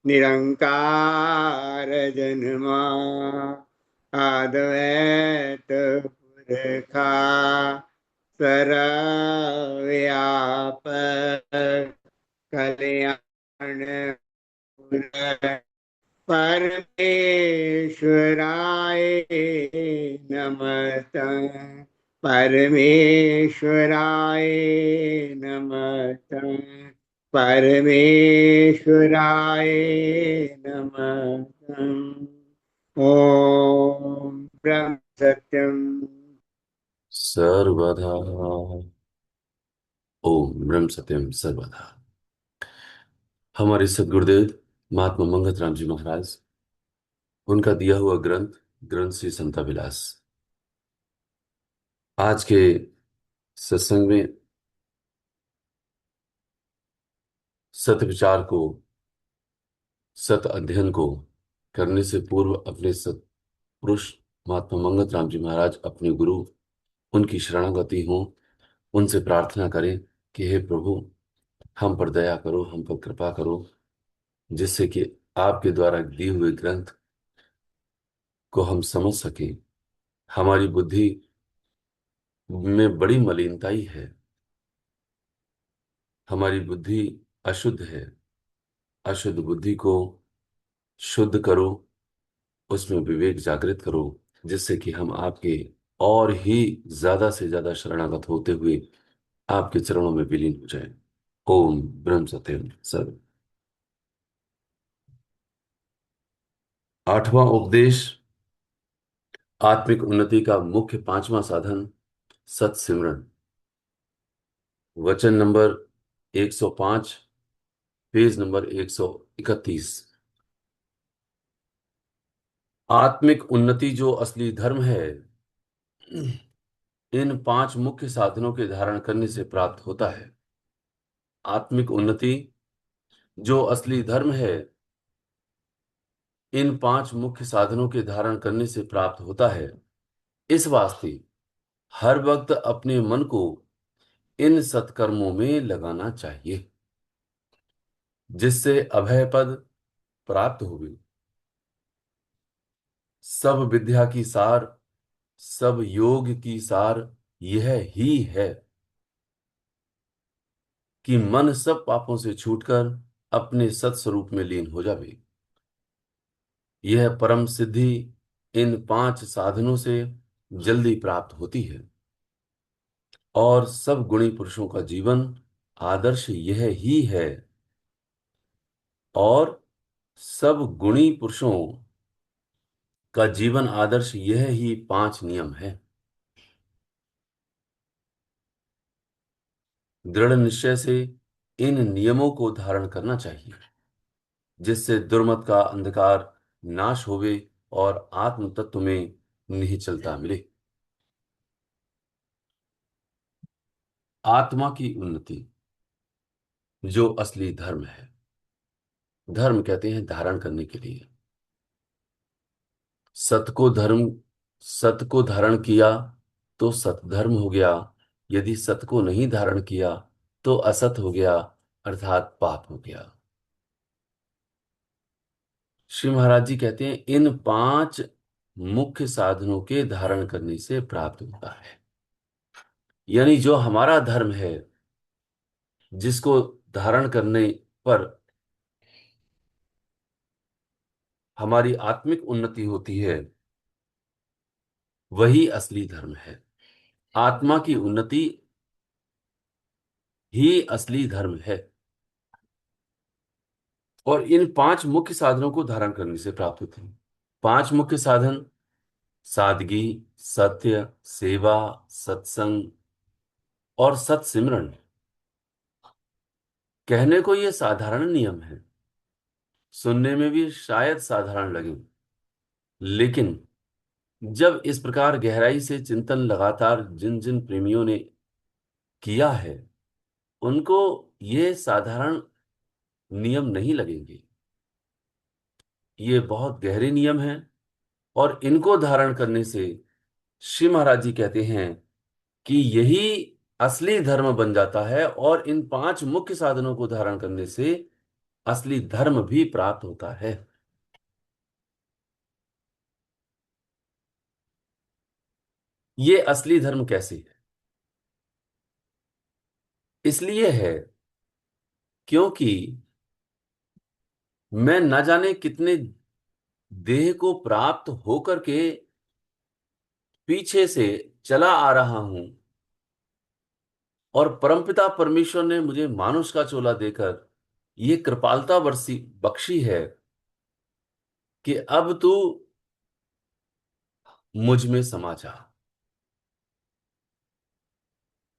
निरंकार जन्मा अद्वैत पुरखा सर्वव्यापक कल्याण गुण परमेश्वराय नमः। परमेश्वराय नमः। परमेश्वराय नमः। ओम ब्रह्म सत्यम। सर्वदा। ओम ब्रह्म सत्यम सर्वदा। हमारे सदगुरुदेव महात्मा मंगत राम जी महाराज, उनका दिया हुआ ग्रंथ ग्रंथ श्री संता विलास, आज के सत्संग में सत विचार को, सत अध्ययन को करने से पूर्व अपने सत पुरुष महात्मा मंगत राम जी महाराज, अपने गुरु, उनकी शरणागति हों, उनसे प्रार्थना करें कि हे प्रभु, हम पर दया करो, हम पर कृपा करो, जिससे कि आपके द्वारा दिए हुए ग्रंथ को हम समझ सकें। हमारी बुद्धि में बड़ी मलिनताई है, हमारी बुद्धि अशुद्ध है। अशुद्ध बुद्धि को शुद्ध करो, उसमें विवेक जागृत करो, जिससे कि हम आपके और ही ज्यादा से ज्यादा शरणागत होते हुए आपके चरणों में विलीन हो जाए। ओम ब्रह्म सत्यम सर। आठवां उपदेश, आत्मिक उन्नति का मुख्य पांचवा साधन सत्सिमरन। वचन नंबर 105, पेज नंबर 131। आत्मिक उन्नति जो असली धर्म है, इन पांच मुख्य साधनों के धारण करने से प्राप्त होता है। आत्मिक उन्नति जो असली धर्म है, इन पांच मुख्य साधनों के धारण करने से प्राप्त होता है। इस वास्ते हर वक्त अपने मन को इन सत्कर्मों में लगाना चाहिए, जिससे अभय पद प्राप्त होगी। सब विद्या की सार, सब योग की सार यह ही है कि मन सब पापों से छूटकर अपने सत्स्वरूप में लीन हो जावे। यह परम सिद्धि इन पांच साधनों से जल्दी प्राप्त होती है, और सब गुणी पुरुषों का जीवन आदर्श यह ही है। और सब गुणी पुरुषों का जीवन आदर्श यह ही पांच नियम है। दृढ़ निश्चय से इन नियमों को धारण करना चाहिए, जिससे दुर्मत का अंधकार नाश होवे और आत्म तत्व में निहिचलता मिले। आत्मा की उन्नति जो असली धर्म है, धर्म कहते हैं धारण करने के लिए। सत को धर्म, सत को धारण किया तो सत धर्म हो गया। यदि सत को नहीं धारण किया तो असत हो गया, अर्थात पाप हो गया। श्री महाराज जी कहते हैं इन पांच मुख्य साधनों के धारण करने से प्राप्त होता है। यानी जो हमारा धर्म है, जिसको धारण करने पर हमारी आत्मिक उन्नति होती है, वही असली धर्म है। आत्मा की उन्नति ही असली धर्म है, और इन पांच मुख्य साधनों को धारण करने से प्राप्त होते हैं। पांच मुख्य साधन: सादगी, सत्य, सेवा, सत्संग और सत्सिमरन। कहने को ये साधारण नियम है, सुनने में भी शायद साधारण लगे, लेकिन जब इस प्रकार गहराई से चिंतन लगातार जिन जिन प्रेमियों ने किया है, उनको ये साधारण नियम नहीं लगेंगे। ये बहुत गहरे नियम हैं, और इनको धारण करने से श्री महाराज जी कहते हैं कि यही असली धर्म बन जाता है, और इन 5 मुख्य साधनों को धारण करने से असली धर्म भी प्राप्त होता है। ये असली धर्म कैसे है? इसलिए है क्योंकि मैं न जाने कितने देह को प्राप्त होकर के पीछे से चला आ रहा हूं, और परमपिता परमेश्वर ने मुझे मानुष का चोला देकर ये कृपालता बरसी बख्शी है कि अब तू मुझ में समा जा।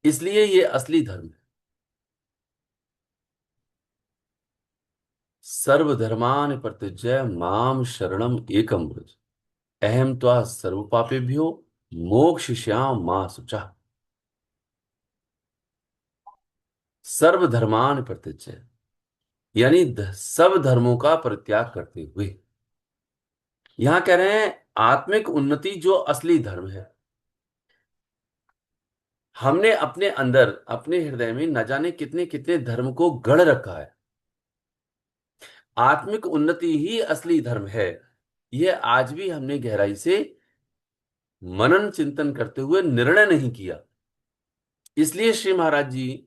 इसलिए ये असली धर्म है। सर्वधर्मान् परित्यज्य माम शरणम एकम व्रज, अहम त्वा सर्व पापेभ्यो मोक्षयिष्यामि मा शुचः। सर्वधर्मान् परित्यज्य, यानी सब धर्मों का परित्याग करते हुए। यहां कह रहे हैं आत्मिक उन्नति जो असली धर्म है। हमने अपने अंदर, अपने हृदय में न जाने कितने कितने धर्म को गढ़ रखा है। आत्मिक उन्नति ही असली धर्म है। यह आज भी हमने गहराई से मनन चिंतन करते हुए निर्णय नहीं किया। इसलिए श्री महाराज जी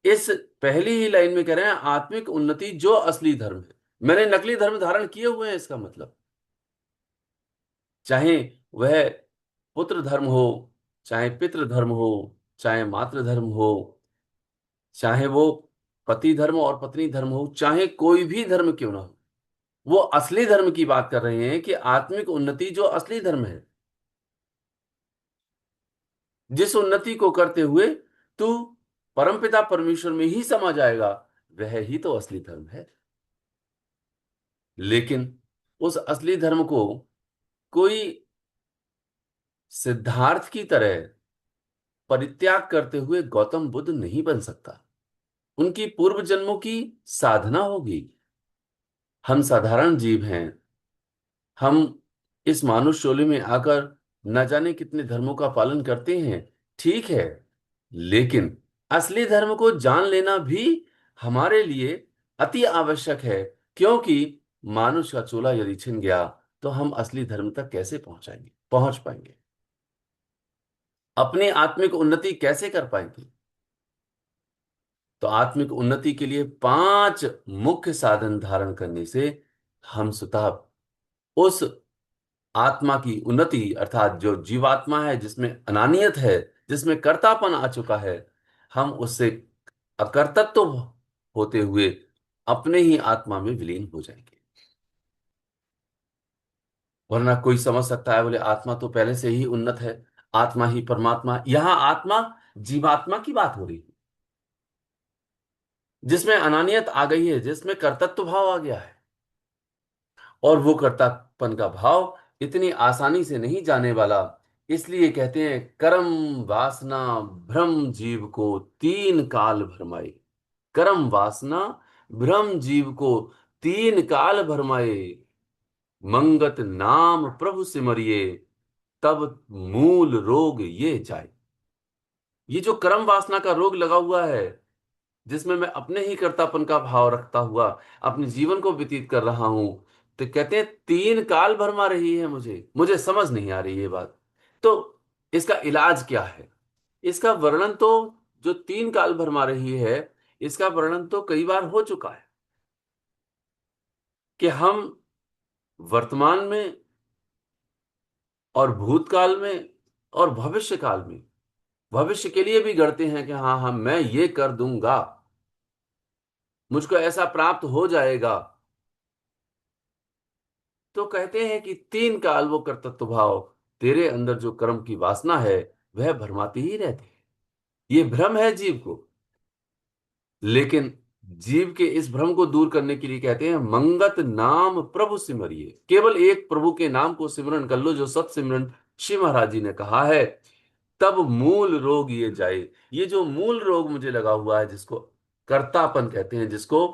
इस पहली ही लाइन में कह रहे हैं आत्मिक उन्नति जो असली धर्म है। मैंने नकली धर्म धारण किए हुए हैं, इसका मतलब चाहे वह पुत्र धर्म हो, चाहे पितृ धर्म हो, चाहे मातृ धर्म हो, चाहे वो पति धर्म और पत्नी धर्म हो, चाहे कोई भी धर्म क्यों ना हो, वो असली धर्म की बात कर रहे हैं कि आत्मिक उन्नति जो असली धर्म है, जिस उन्नति को करते हुए तू परमपिता परमेश्वर में ही समा जाएगा, वह ही तो असली धर्म है। लेकिन उस असली धर्म को कोई सिद्धार्थ की तरह परित्याग करते हुए गौतम बुद्ध नहीं बन सकता। उनकी पूर्व जन्मों की साधना होगी। हम साधारण जीव हैं। हम इस मानुष शोले में आकर न जाने कितने धर्मों का पालन करते हैं, ठीक है। लेकिन असली धर्म को जान लेना भी हमारे लिए अति आवश्यक है, क्योंकि मानुष का चोला यदि छिन गया तो हम असली धर्म तक कैसे पहुंच पाएंगे? अपनी आत्मिक उन्नति कैसे कर पाएंगे? तो आत्मिक उन्नति के लिए 5 मुख्य साधन धारण करने से हम स्वतः उस आत्मा की उन्नति, अर्थात जो जीवात्मा है जिसमें अनानियत है, जिसमें कर्तापन आ चुका है, हम उससे अकर्तत्व होते हुए अपने ही आत्मा में विलीन हो जाएंगे। वरना कोई समझ सकता है, बोले आत्मा तो पहले से ही उन्नत है, आत्मा ही परमात्मा। यहां आत्मा जीवात्मा की बात हो रही है, जिसमें अनानियत आ गई है, जिसमें कर्तत्व भाव आ गया है। और वो कर्तापन का भाव इतनी आसानी से नहीं जाने वाला। इसलिए कहते हैं कर्म वासना भ्रम जीव को 3 काल भरमाए। कर्म वासना भ्रम जीव को 3 काल भरमाए, मंगत नाम प्रभु सिमरिए, तब मूल रोग ये जाए। ये जो कर्म वासना का रोग लगा हुआ है, जिसमें मैं अपने ही कर्तापन का भाव रखता हुआ अपने जीवन को व्यतीत कर रहा हूं, तो कहते हैं 3 काल भरमा रही है, मुझे समझ नहीं आ रही ये बात। तो इसका इलाज क्या है? इसका वर्णन तो, जो 3 काल भरमा रही है, इसका वर्णन तो कई बार हो चुका है कि हम वर्तमान में और भूतकाल में और भविष्य काल में, भविष्य के लिए भी गढ़ते हैं कि हाँ हाँ मैं ये कर दूंगा, मुझको ऐसा प्राप्त हो जाएगा। तो कहते हैं कि 3 काल वो कर्तृत्व भाव तेरे अंदर जो कर्म की वासना है वह भरमाती ही रहती है। ये भ्रम है जीव को। लेकिन जीव के इस भ्रम को दूर करने के लिए कहते हैं मंगत नाम प्रभु सिमरिए। केवल एक प्रभु के नाम को सिमरन कर लो, जो सत सिमरन श्री महाराज जी ने कहा है, तब मूल रोग ये जाए। ये जो मूल रोग मुझे लगा हुआ है, जिसको कर्तापन कहते हैं, जिसको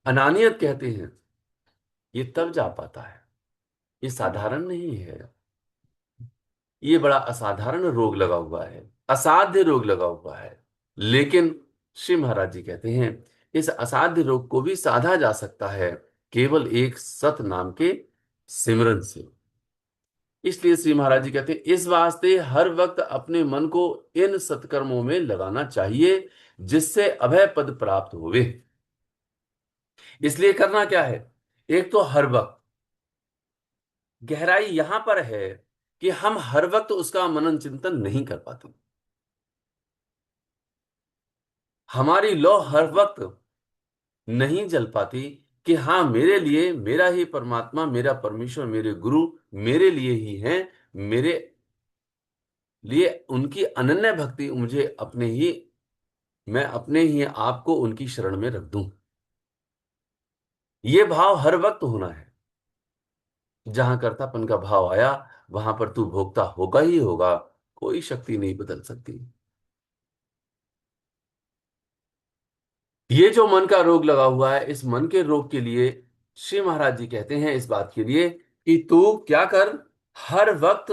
अनानियत कहते हैं, ये तब जा पाता है। ये साधारण नहीं है। ये बड़ा असाधारण रोग लगा हुआ है, असाध्य रोग लगा हुआ है। लेकिन श्री महाराज जी कहते हैं इस असाध्य रोग को भी साधा जा सकता है केवल एक सत नाम के सिमरन से। इसलिए श्री महाराज जी कहते हैं इस वास्ते हर वक्त अपने मन को इन सत्कर्मों में लगाना चाहिए जिससे अभय पद प्राप्त होवे। इसलिए करना क्या है, एक तो हर वक्त, गहराई यहां पर है कि हम हर वक्त उसका मनन चिंतन नहीं कर पाते। हमारी लौ हर वक्त नहीं जल पाती कि हाँ मेरे लिए मेरा ही परमात्मा, मेरा परमेश्वर, मेरे गुरु मेरे लिए ही हैं, मेरे लिए उनकी अनन्य भक्ति मुझे अपने ही, मैं अपने ही आप को उनकी शरण में रख दूं। ये भाव हर वक्त होना है। जहां कर्तापन का भाव आया वहां पर तू भोक्ता होगा ही होगा, कोई शक्ति नहीं बदल सकती। ये जो मन का रोग लगा हुआ है, इस मन के रोग के लिए श्री महाराज जी कहते हैं इस बात के लिए कि तू क्या कर, हर वक्त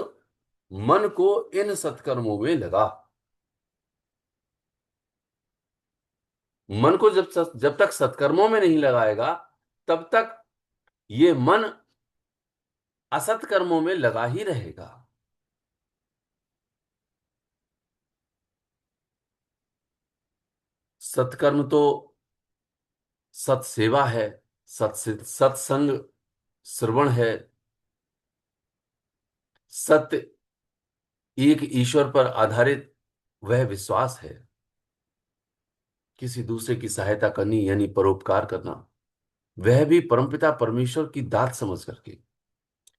मन को इन सत्कर्मों में लगा। मन को जब तक सत्कर्मों में नहीं लगाएगा तब तक ये मन असत कर्मों में लगा ही रहेगा। सत्कर्म तो सत्सेवा है, सत्संग श्रवण है, सत्य एक ईश्वर पर आधारित वह विश्वास है, किसी दूसरे की सहायता करनी यानी परोपकार करना, वह भी परमपिता परमेश्वर की दात समझ करके।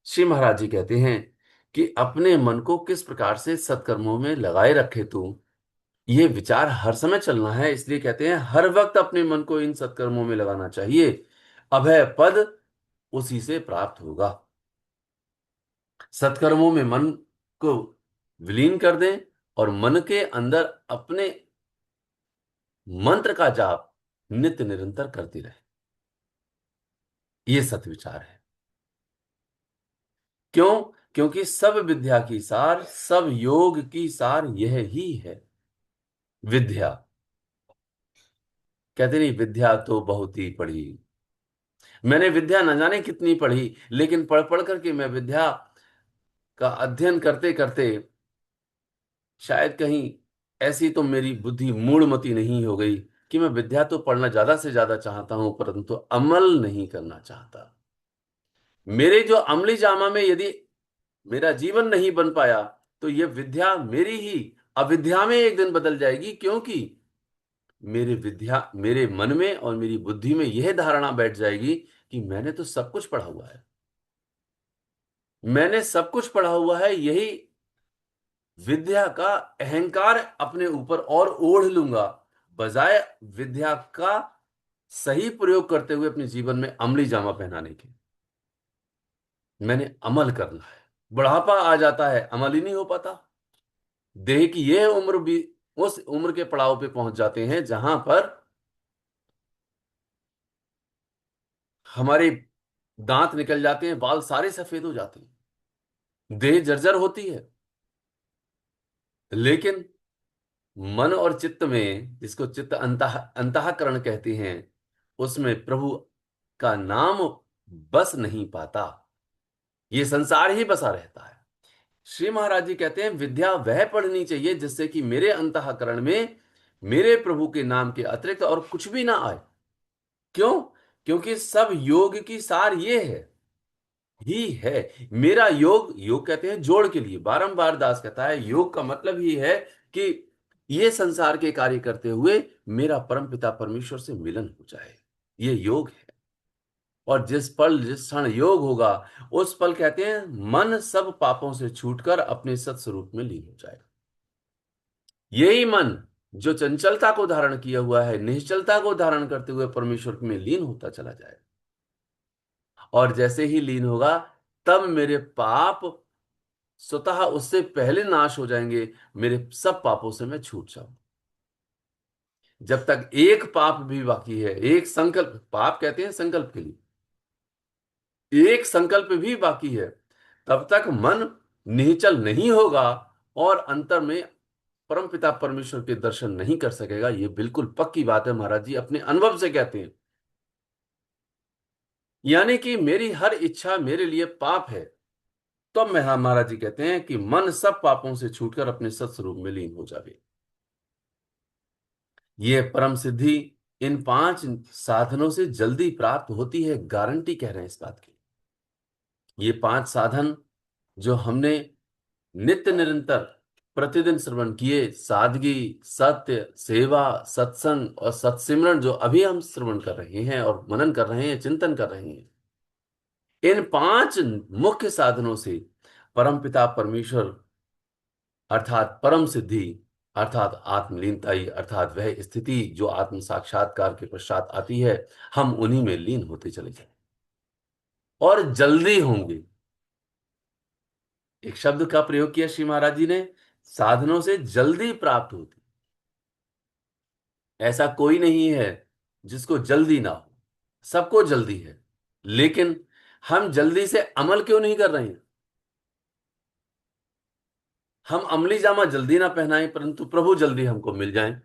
श्री महाराज जी कहते हैं कि अपने मन को किस प्रकार से सत्कर्मों में लगाए रखे तू, ये विचार हर समय चलना है। इसलिए कहते हैं हर वक्त अपने मन को इन सत्कर्मों में लगाना चाहिए, अभय पद उसी से प्राप्त होगा। सत्कर्मों में मन को विलीन कर दें और मन के अंदर अपने मंत्र का जाप नित्य निरंतर करती रहे, ये सत्विचार है। क्यों? क्योंकि सब विद्या की सार, सब योग की सार यह ही है विद्या। कहते नहीं विद्या तो बहुत ही पढ़ी, मैंने विद्या न जाने कितनी पढ़ी, लेकिन पढ़ पढ़ करके मैं विद्या का अध्ययन करते करते शायद कहीं ऐसी तो मेरी बुद्धि मूढ़मती नहीं हो गई कि मैं विद्या तो पढ़ना ज्यादा से ज्यादा चाहता हूं परंतु अमल नहीं करना चाहता। मेरे जो अमली जामा में यदि मेरा जीवन नहीं बन पाया तो यह विद्या मेरी ही अविद्या में एक दिन बदल जाएगी, क्योंकि मेरे मन में और मेरी बुद्धि में यह धारणा बैठ जाएगी कि मैंने तो सब कुछ पढ़ा हुआ है, मैंने सब कुछ पढ़ा हुआ है, यही विद्या का अहंकार अपने ऊपर और ओढ़ लूंगा, बजाय विद्या का सही प्रयोग करते हुए अपने जीवन में अमली जामा पहनाने के। मैंने अमल करना है। बुढ़ापा आ जाता है, अमल ही नहीं हो पाता। देह की यह उम्र भी उस उम्र के पड़ाव पे पहुंच जाते हैं जहां पर हमारे दांत निकल जाते हैं, बाल सारे सफेद हो जाते हैं, देह जर्जर होती है। लेकिन मन और चित्त में, जिसको चित्त अंतःकरण कहते हैं, उसमें प्रभु का नाम बस नहीं पाता, ये संसार ही बसा रहता है। श्री महाराज जी कहते हैं विद्या वह पढ़नी चाहिए जिससे कि मेरे अंतःकरण में मेरे प्रभु के नाम के अतिरिक्त और कुछ भी ना आए। क्यों? क्योंकि सब योग की सार ये है ही है। मेरा योग, योग कहते हैं जोड़ के लिए, बारंबार दास कहता है योग का मतलब ही है कि ये संसार के कार्य करते हुए मेरा परम पिता परमेश्वर से मिलन हो जाए, ये योग है। और जिस पल जिस क्षण योग होगा उस पल कहते हैं मन सब पापों से छूटकर अपने सत्स्वरूप में लीन हो जाएगा। यही मन जो चंचलता को धारण किया हुआ है, निश्चलता को धारण करते हुए परमेश्वर में लीन होता चला जाएगा। और जैसे ही लीन होगा तब मेरे पाप स्वतः उससे पहले नाश हो जाएंगे, मेरे सब पापों से मैं छूट जाऊं। जब तक एक पाप भी बाकी है, एक संकल्प, पाप कहते हैं संकल्प के लिए, एक संकल्प भी बाकी है, तब तक मन निश्चल नहीं होगा और अंतर में परमपिता परमेश्वर के दर्शन नहीं कर सकेगा। ये बिल्कुल पक्की बात है, महाराज जी अपने अनुभव से कहते हैं। यानी कि मेरी हर इच्छा मेरे लिए पाप है, तब मैं, हाँ, महाराज जी कहते हैं कि मन सब पापों से छूटकर अपने सत्स्वरूप में लीन हो जावे। ये परम सिद्धि इन 5 साधनों से जल्दी प्राप्त होती है, गारंटी कह रहे हैं इस बात की। ये 5 साधन जो हमने नित्य निरंतर प्रतिदिन श्रवण किए, सादगी, सत्य, सेवा, सत्संग और सत्सिमरन, जो अभी हम श्रवण कर रहे हैं और मनन कर रहे हैं, चिंतन कर रहे हैं, इन 5 मुख्य साधनों से परमपिता परमेश्वर अर्थात परम सिद्धि, अर्थात आत्मलीनताई, अर्थात वह स्थिति जो आत्म साक्षात्कार के पश्चात आती है, हम उन्हीं में लीन होते चले जाएं और जल्दी होंगे। एक शब्द का प्रयोग किया श्री महाराज जी ने, साधनों से जल्दी प्राप्त होती। ऐसा कोई नहीं है जिसको जल्दी ना हो, सबको जल्दी है। लेकिन हम जल्दी से अमल क्यों नहीं कर रहे हैं? हम अमली जामा जल्दी ना पहनाएं, परंतु प्रभु जल्दी हमको मिल जाएं।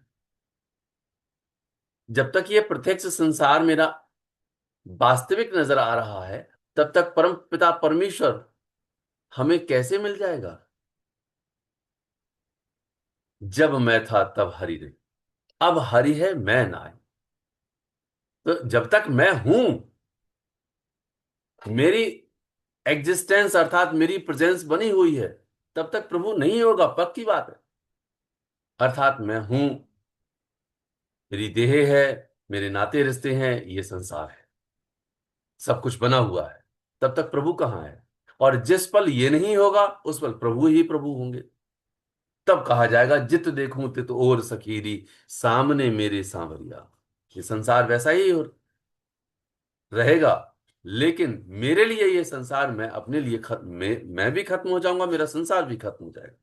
जब तक ये प्रत्यक्ष संसार मेरा वास्तविक नजर आ रहा है, तब तक परम पिता परमेश्वर हमें कैसे मिल जाएगा? जब मैं था तब हरि नहीं, अब हरि है मैं ना आए। तो जब तक मैं हूं, मेरी एग्जिस्टेंस अर्थात मेरी प्रेजेंस बनी हुई है, तब तक प्रभु नहीं होगा, पक्की बात है। अर्थात मैं हूं, मेरी देह है, मेरे नाते रिश्ते हैं, ये संसार है, सब कुछ बना हुआ है, तब तक प्रभु कहां है? और जिस पल ये नहीं होगा, उस पल प्रभु ही प्रभु होंगे। तब कहा जाएगा जित देखूं तित और सखीरी, सामने मेरे सांवरिया। ये संसार वैसा ही रहेगा, लेकिन मेरे लिए ये संसार, मैं अपने लिए खत्म, मैं भी खत्म हो जाऊंगा, मेरा संसार भी खत्म हो जाएगा।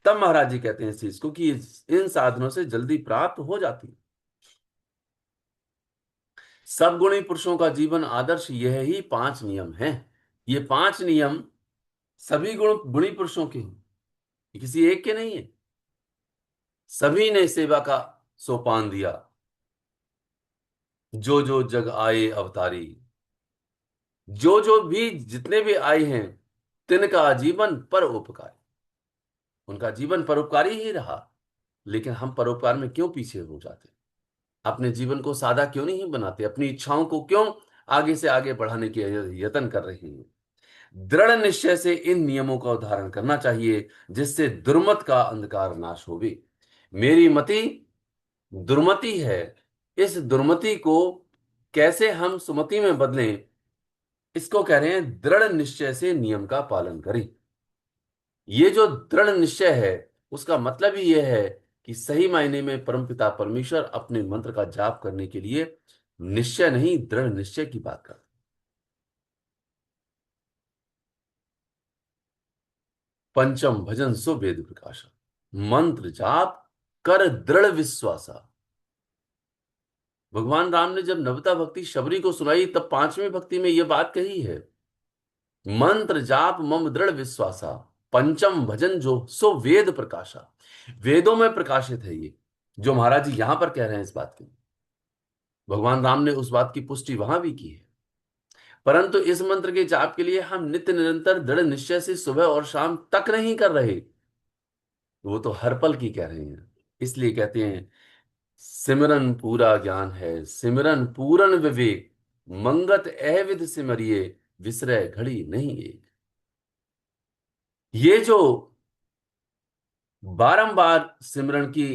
तब महाराज जी कहते हैं इस चीज को कि इन साधनों से जल्दी प्राप्त हो जाती है। सब गुणी पुरुषों का जीवन आदर्श यह ही 5 नियम हैं। ये 5 नियम सभी गुणी पुरुषों के हैं, ये किसी एक के नहीं है। सभी ने सेवा का सोपान दिया, जो जो जग आए अवतारी, जो जो भी जितने भी आए हैं, तिनका जीवन परोपकारी। उनका जीवन परोपकारी ही रहा। लेकिन हम परोपकार में क्यों पीछे हो जाते? अपने जीवन को सादा क्यों नहीं बनाते? अपनी इच्छाओं को क्यों आगे से आगे बढ़ाने के यत्न कर रहे हैं? दृढ़ निश्चय से इन नियमों का उदाहरण करना चाहिए, जिससे दुर्मत का अंधकार नाश होवे। मेरी मति दुर्मति है, इस दुर्मति को कैसे हम सुमति में बदलें, इसको कह रहे हैं दृढ़ निश्चय से नियम का पालन करें। ये जो दृढ़ निश्चय है, उसका मतलब ही यह है कि सही मायने में परमपिता परमेश्वर अपने मंत्र का जाप करने के लिए निश्चय नहीं, दृढ़ निश्चय की बात करते। पंचम भजन सो वेद प्रकाशा, मंत्र जाप कर दृढ़ विश्वासा। भगवान राम ने जब नवता भक्ति शबरी को सुनाई, तब 5वीं भक्ति में यह बात कही है, मंत्र जाप मम दृढ़ विश्वासा, पंचम भजन जो सो वेद प्रकाशा। वेदों में प्रकाशित है ये, जो महाराज जी यहां पर कह रहे हैं इस बात की। भगवान राम ने उस बात की पुष्टि वहां भी की है। परंतु इस मंत्र के जाप के लिए हम नित्य निरंतर दृढ़ निश्चय से सुबह और शाम तक नहीं कर रहे, वो तो हर पल की कह रहे हैं। इसलिए कहते हैं सिमरन पूरा ज्ञान है, सिमरन पूरन विवेक, मंगत अविद सिमरिये, विसरय घड़ी नहीं एक। ये जो बारंबार सिमरन की,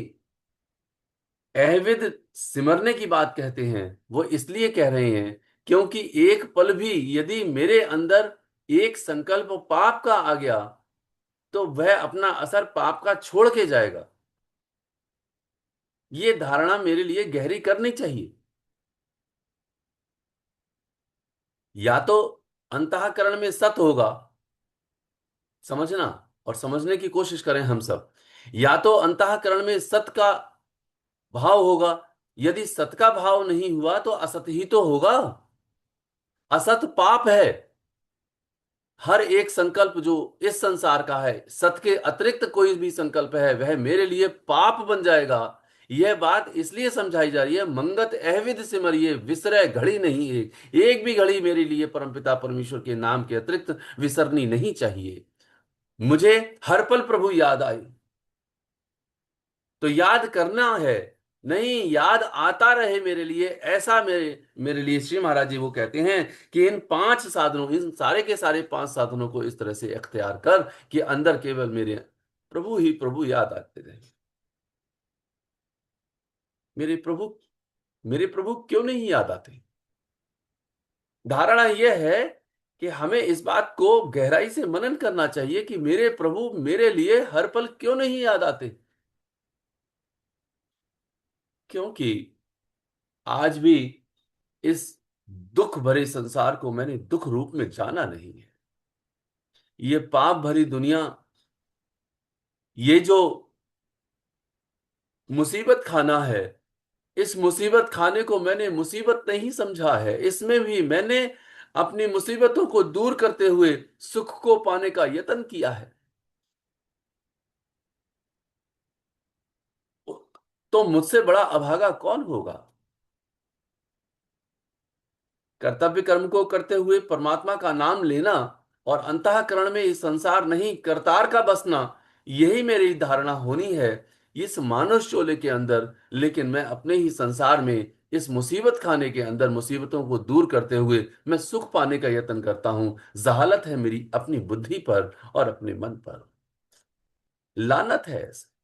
अविद सिमरने की बात कहते हैं, वो इसलिए कह रहे हैं क्योंकि एक पल भी यदि मेरे अंदर एक संकल्प पाप का आ गया, तो वह अपना असर पाप का छोड़ के जाएगा। ये धारणा मेरे लिए गहरी करनी चाहिए। या तो अंतःकरण में सत होगा, समझना और समझने की कोशिश करें हम सब, या तो अंतःकरण में सत का भाव होगा। यदि सत का भाव नहीं हुआ तो असत ही तो होगा। असत पाप है। हर एक संकल्प जो इस संसार का है, सत के अतिरिक्त कोई भी संकल्प है, वह मेरे लिए पाप बन जाएगा। यह बात इसलिए समझाई जा रही है, मंगत अहविद सिमरिये विसरय घड़ी नहीं, एक भी घड़ी मेरे लिए परमपिता परमेश्वर के नाम के अतिरिक्त विसरनी नहीं चाहिए। मुझे हर पल प्रभु याद आए, तो याद करना है, नहीं याद आता रहे मेरे लिए, ऐसा मेरे मेरे लिए श्री महाराज जी वो कहते हैं कि इन पांच साधनों, इन सारे के सारे पांच साधनों को इस तरह से अख्तियार कर कि अंदर केवल मेरे प्रभु ही प्रभु याद आते रहे। मेरे प्रभु, मेरे प्रभु क्यों नहीं याद आते? धारणा यह है कि हमें इस बात को गहराई से मनन करना चाहिए कि मेरे प्रभु मेरे लिए हर पल क्यों नहीं याद आते। क्योंकि आज भी इस दुख भरे संसार को मैंने दुख रूप में जाना नहीं है। ये पाप भरी दुनिया, ये जो मुसीबत खाना है, इस मुसीबत खाने को मैंने मुसीबत नहीं समझा है। इसमें भी मैंने अपनी मुसीबतों को दूर करते हुए सुख को पाने का यत्न किया है। तो मुझसे बड़ा अभागा कौन होगा? कर्तव्य कर्म को करते हुए परमात्मा का नाम लेना और अंतःकरण में इस संसार नहीं करतार का बसना, यही मेरी धारणा होनी है इस मानुष चोले के अंदर। लेकिन मैं अपने ही संसार में इस मुसीबत खाने के अंदर मुसीबतों को दूर करते हुए मैं सुख पाने का यत्न करता हूं। जहालत है मेरी अपनी बुद्धि पर और अपने मन पर, लानत है ऐसे।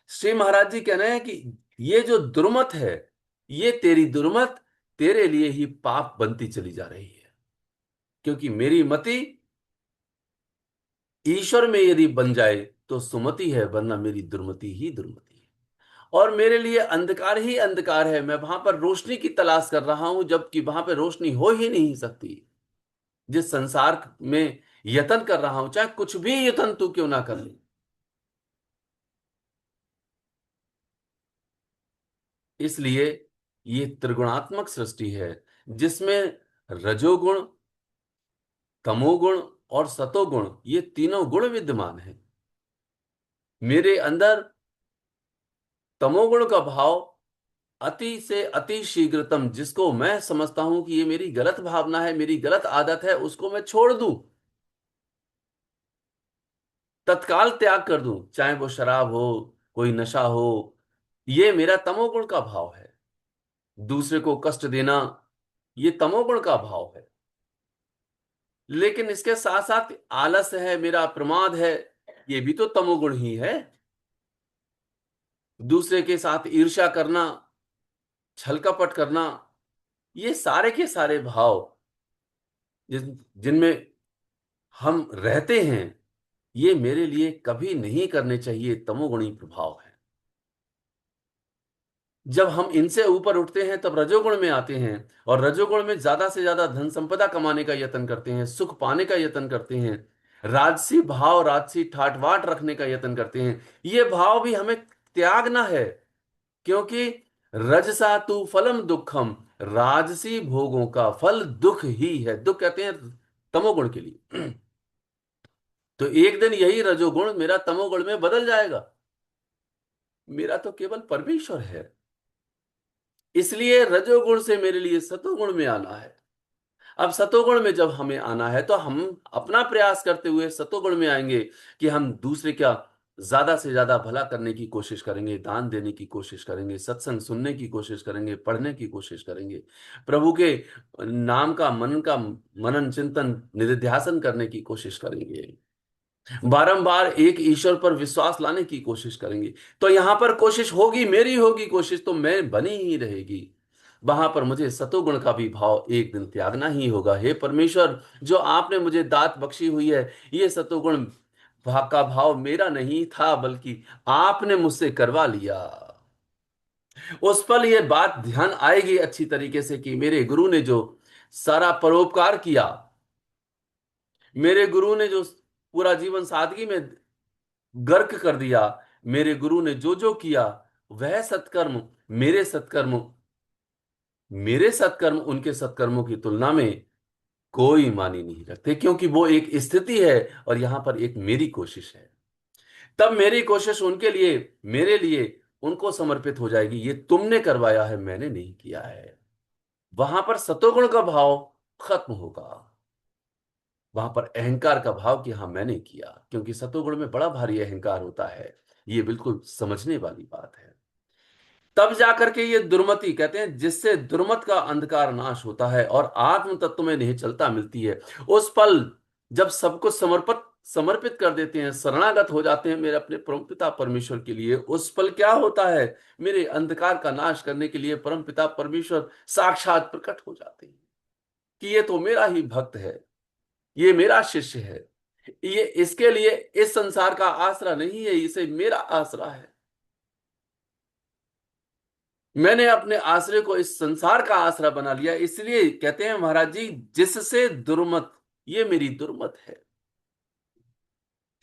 श्री महाराज जी कह रहे हैं कि ये जो दुर्मत है, ये तेरी दुर्मत तेरे लिए ही पाप बनती चली जा रही है। क्योंकि मेरी मति ईश्वर में यदि बन जाए तो सुमति है, वरना मेरी दुर्मति ही दुर्मति है। और मेरे लिए अंधकार ही अंधकार है। मैं वहां पर रोशनी की तलाश कर रहा हूं, जबकि वहां पर रोशनी हो ही नहीं सकती। जिस संसार में यत्न कर रहा हूं, चाहे कुछ भी यत्न तू क्यों ना कर ले, इसलिए ये त्रिगुणात्मक सृष्टि है, जिसमें रजोगुण, तमोगुण और सतोगुण, ये तीनों गुण विद्यमान हैं। मेरे अंदर तमोगुण का भाव अति से अति शीघ्रतम, जिसको मैं समझता हूं कि ये मेरी गलत भावना है, मेरी गलत आदत है, उसको मैं छोड़ दूं, तत्काल त्याग कर दूं, चाहे वो शराब हो, कोई नशा हो, ये मेरा तमोगुण का भाव है। दूसरे को कष्ट देना, ये तमोगुण का भाव है। लेकिन इसके साथ साथ आलस है, मेरा प्रमाद है, ये भी तो तमोगुण ही है। दूसरे के साथ ईर्ष्या करना, छल कपट करना, ये सारे के सारे भाव जिनमें हम रहते हैं, ये मेरे लिए कभी नहीं करने चाहिए, तमोगुणी प्रभाव है। जब हम इनसे ऊपर उठते हैं तब रजोगुण में आते हैं, और रजोगुण में ज्यादा से ज्यादा धन संपदा कमाने का यत्न करते हैं, सुख पाने का यत्न करते हैं, राजसी भाव, राजसी ठाट बाट रखने का यत्न करते हैं। ये भाव भी हमें त्यागना है। क्योंकि रजसा तू फलम दुखम, राजसी भोगों का फल दुख ही है। दुख कहते हैं तमोगुण के लिए। तो एक दिन यही रजोगुण मेरा तमोगुण में बदल जाएगा। मेरा तो केवल परमेश्वर है। इसलिए रजोगुण से मेरे लिए सतोगुण में आना है। अब सतोगुण में जब हमें आना है तो हम अपना प्रयास करते हुए सतोगुण में आएंगे कि हम दूसरे का ज्यादा से ज्यादा भला करने की कोशिश करेंगे, दान देने की कोशिश करेंगे, सत्संग सुनने की कोशिश करेंगे, पढ़ने की कोशिश करेंगे, प्रभु के नाम का मन का मनन चिंतन निधिध्यासन करने की कोशिश करेंगे, बारंबार एक ईश्वर पर विश्वास लाने की कोशिश करेंगे। तो यहां पर कोशिश होगी, मेरी होगी कोशिश, तो मैं बनी ही रहेगी। वहां पर मुझे सतोगुण का भी भाव एक दिन त्यागना ही होगा। हे परमेश्वर, जो आपने मुझे दात बख्शी हुई है, ये सतोगुण का भाव मेरा नहीं था, बल्कि आपने मुझसे करवा लिया। उस पल ये बात ध्यान आएगी अच्छी तरीके से कि मेरे गुरु ने जो सारा परोपकार किया, मेरे गुरु ने जो पूरा जीवन सादगी में गर्क कर दिया, मेरे गुरु ने जो जो किया, वह सत्कर्म, मेरे सत्कर्म, मेरे सत्कर्म उनके सत्कर्मों की तुलना में कोई मानी नहीं रखते, क्योंकि वो एक स्थिति है और यहां पर एक मेरी कोशिश है। तब मेरी कोशिश उनके लिए, मेरे लिए, उनको समर्पित हो जाएगी। ये तुमने करवाया है, मैंने नहीं किया है। वहां पर सतोगुण का भाव खत्म होगा। वहां पर अहंकार का भाव कि हाँ मैंने किया, क्योंकि सतोगुण में बड़ा भारी अहंकार होता है। ये बिल्कुल समझने वाली बात है। तब जाकर के ये दुर्मति कहते हैं, जिससे दुर्मत का अंधकार नाश होता है और आत्म तत्व में निश्चलता मिलती है। उस पल जब सब कुछ समर्पित समर्पित कर देते हैं, शरणागत हो जाते हैं मेरे अपने परम पिता परमेश्वर के लिए, उस पल क्या होता है, मेरे अंधकार का नाश करने के लिए परम पिता परमेश्वर साक्षात प्रकट हो जाते हैं कि ये तो मेरा ही भक्त है, ये मेरा शिष्य है, ये इसके लिए इस संसार का आसरा नहीं है, इसे मेरा आसरा है। मैंने अपने आश्रय को इस संसार का आसरा बना लिया। इसलिए कहते हैं महाराज जी, जिससे दुर्मत, ये मेरी दुर्मत है।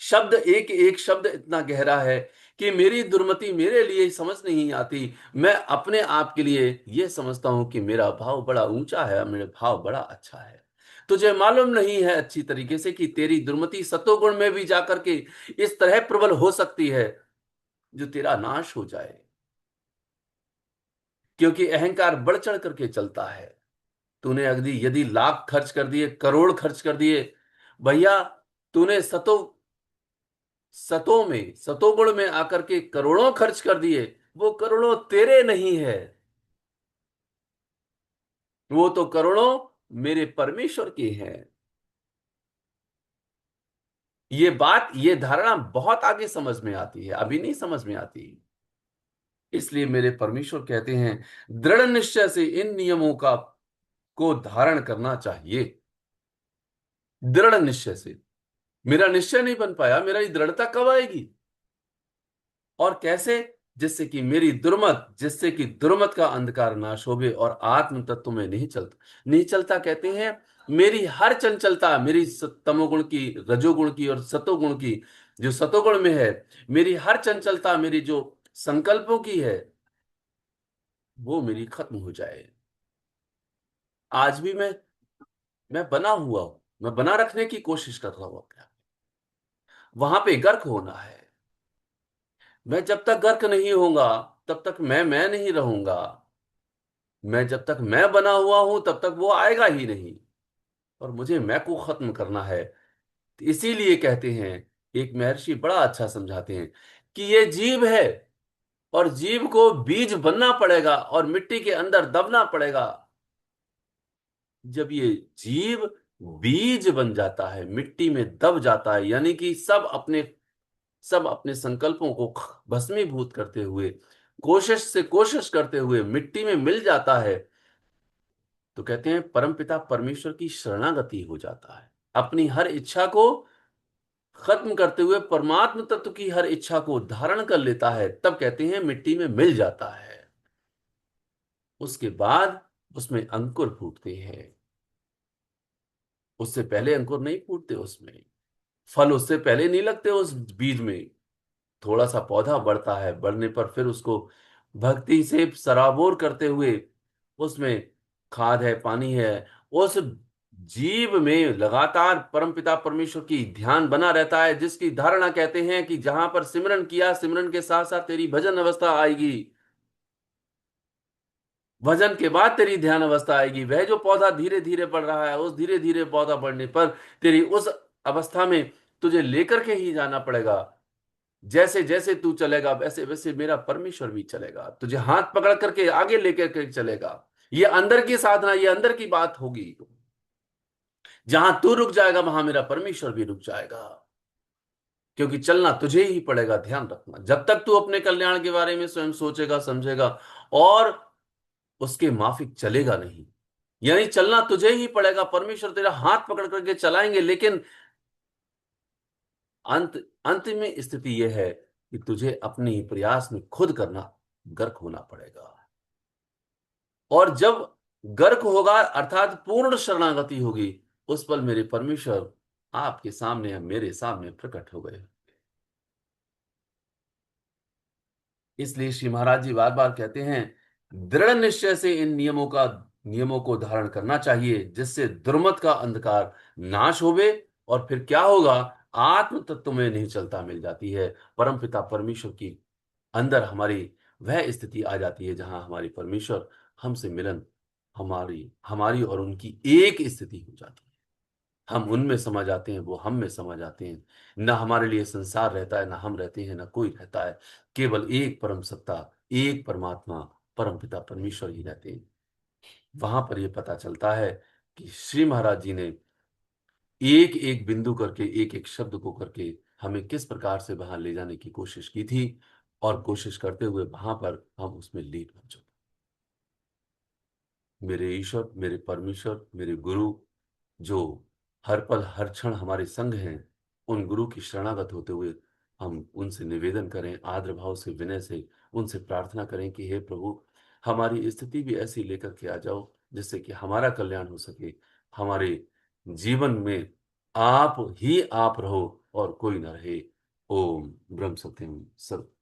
शब्द, एक एक शब्द इतना गहरा है कि मेरी दुर्मति मेरे लिए समझ नहीं आती। मैं अपने आप के लिए ये समझता हूं कि मेरा भाव बड़ा ऊंचा है, मेरा भाव बड़ा अच्छा है। तुझे मालूम नहीं है अच्छी तरीके से कि तेरी दुर्मति सतोगुण में भी जाकर के इस तरह प्रबल हो सकती है जो तेरा नाश हो जाए, क्योंकि अहंकार बढ़ चढ़ करके चलता है। तूने अगली यदि लाख खर्च कर दिए, करोड़ खर्च कर दिए, भैया तूने सतों में, सतोगुण में आकर के करोड़ों खर्च कर दिए, वो करोड़ों तेरे नहीं है, वो तो करोड़ों मेरे परमेश्वर के हैं। ये बात, ये धारणा बहुत आगे समझ में आती है, अभी नहीं समझ में आती। इसलिए मेरे परमेश्वर कहते हैं, दृढ़ निश्चय से इन नियमों का को धारण करना चाहिए। दृढ़ निश्चय से। मेरा निश्चय नहीं बन पाया, मेरा ये दृढ़ता कब आएगी और कैसे? जिससे कि दुर्मत का अंधकार नाश होवे और आत्म तत्व में नहीं चलता। नहीं चलता कहते हैं, मेरी हर चंचलता, मेरी तमोगुण की, रजोगुण की और सतोगुण की, जो सतोगुण में है, मेरी हर चंचलता, मेरी जो संकल्पों की है, वो मेरी खत्म हो जाए। आज भी मैं बना हुआ हूं, मैं बना रखने की कोशिश कर रहा हूं अपने आप। वहां पे गर्क होना है। मैं जब तक गर्क नहीं होऊंगा, तब तक मैं नहीं रहूंगा। मैं जब तक मैं बना हुआ हूं, तब तक वो आएगा ही नहीं। और मुझे मैं को खत्म करना है। तो इसीलिए कहते हैं, एक महर्षि बड़ा अच्छा समझाते हैं कि ये जीव है और जीव को बीज बनना पड़ेगा और मिट्टी के अंदर दबना पड़ेगा। जब ये जीव बीज बन जाता है, मिट्टी में दब जाता है, यानी कि सब अपने संकल्पों को भस्मीभूत करते हुए, कोशिश करते हुए मिट्टी में मिल जाता है, तो कहते हैं परमपिता परमेश्वर की शरणागति हो जाता है। अपनी हर इच्छा को खत्म करते हुए परमात्म तत्व की हर इच्छा को धारण कर लेता है, तब कहते हैं मिट्टी में मिल जाता है। उसके बाद उसमें अंकुर फूटते हैं। उससे पहले अंकुर नहीं फूटते उसमें। फल उससे पहले नहीं लगते उस बीज में। थोड़ा सा पौधा बढ़ता है, बढ़ने पर फिर उसको भक्ति से सराबोर करते हुए उसमें खाद है, पानी है, उस जीव में लगातार परमपिता परमेश्वर की ध्यान बना रहता है, जिसकी धारणा कहते हैं कि जहां पर सिमरन किया, सिमरन के साथ साथ तेरी भजन अवस्था आएगी, भजन के बाद तेरी ध्यान अवस्था आएगी। वह जो पौधा धीरे धीरे बढ़ रहा है, उस धीरे धीरे पौधा बढ़ने पर तेरी उस अवस्था में तुझे लेकर के ही जाना पड़ेगा। जैसे जैसे तू चलेगा, वैसे वैसे मेरा परमेश्वर भी चलेगा, तुझे हाथ पकड़ करके आगे लेकर के चलेगा। ये अंदर की साधना, ये अंदर की बात होगी। जहां तू रुक जाएगा, वहां मेरा परमेश्वर भी रुक जाएगा। क्योंकि चलना तुझे ही पड़ेगा। ध्यान रखना, जब तक तू अपने कल्याण के बारे में स्वयं सोचेगा, समझेगा और उसके माफिक चलेगा नहीं, यानी चलना तुझे ही पड़ेगा। परमेश्वर तेरा हाथ पकड़ करके चलाएंगे, लेकिन अंत अंत में स्थिति यह है कि तुझे अपने ही प्रयास में खुद करना, गर्क होना पड़ेगा। और जब गर्क होगा अर्थात पूर्ण शरणागति होगी, उस पल मेरे परमेश्वर आपके सामने या मेरे सामने प्रकट हो गए। इसलिए श्री महाराज जी बार बार कहते हैं, दृढ़ निश्चय से इन नियमों का नियमों को धारण करना चाहिए, जिससे दुर्मत का अंधकार नाश होवे। और फिर क्या होगा? आत्म तत्व में नहीं चलता मिल जाती है, परम पिता परमेश्वर की अंदर हमारी वह स्थिति आ जाती है जहां हमारी परमेश्वर हमसे मिलन, हमारी हमारी और उनकी एक स्थिति हो जाती है। हम उनमें समा जाते हैं, वो हम में समा जाते हैं। ना हमारे लिए संसार रहता है, ना हम रहते हैं, ना कोई रहता है। केवल एक परम सत्ता, एक परमात्मा, परम पिता परमेश्वर ही रहते हैं। वहां पर यह पता चलता है कि श्री महाराज जी ने एक एक बिंदु करके, एक एक शब्द को करके हमें किस प्रकार से वहां ले जाने की कोशिश की थी, और कोशिश करते हुए वहां पर हम उसमें लीन हो चुके। मेरे ईश्वर, मेरे परमेश्वर, मेरे गुरु, जो हर पल हर क्षण हमारे संग हैं, उन गुरु की शरणागत होते हुए हम उनसे निवेदन करें, आदर भाव से, विनय से उनसे प्रार्थना करें कि हे प्रभु, हमारी स्थिति भी ऐसी लेकर के आ जाओ जिससे कि हमारा कल्याण हो सके। हमारे जीवन में आप ही आप रहो और कोई ना रहे। ओम ब्रह्म सत्यम सत।